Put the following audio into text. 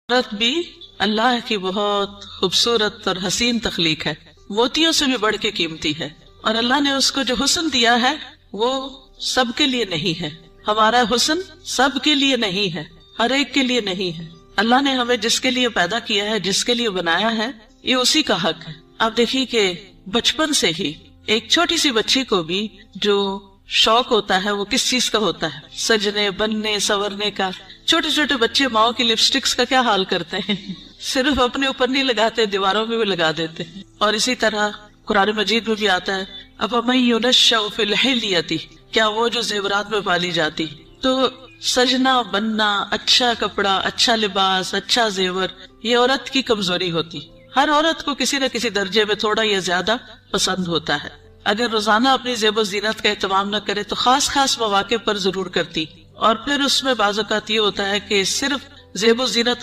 औरत भी अल्लाह की बहुत खूबसूरत और हसीन तख्लीक है, मोतियों से भी बढ़ के कीमती है। और अल्लाह ने उसको जो हुस्न दिया है वो सबके लिए नहीं है। हमारा हुस्न सबके लिए नहीं है, हर एक के लिए नहीं है। अल्लाह ने हमें जिसके लिए पैदा किया है, जिसके लिए बनाया है, ये उसी का हक है। आप देखिए कि बचपन से ही एक छोटी सी बच्ची को भी जो शौक होता है वो किस चीज का होता है, सजने बनने संवरने का। छोटे छोटे बच्चे माओ की लिपस्टिक्स का क्या हाल करते हैं, सिर्फ अपने ऊपर नहीं लगाते, दीवारों में भी लगा देते हैं। और इसी तरह कुरान मजीद में भी आता है, अब क्या वो जो जेवरात में पाली जाती। तो सजना बनना, अच्छा कपड़ा, अच्छा लिबास, अच्छा जेवर, ये औरत की कमजोरी होती। हर औरत को किसी न किसी दर्जे में थोड़ा या ज्यादा पसंद होता है। अगर रोजाना अपनी जेबो जीनत का एहतमाम न करे तो खास खास मौके पर जरूर करती। और फिर उसमें बाज़ औक़ात ये होता है कि सिर्फ जेबो जीनत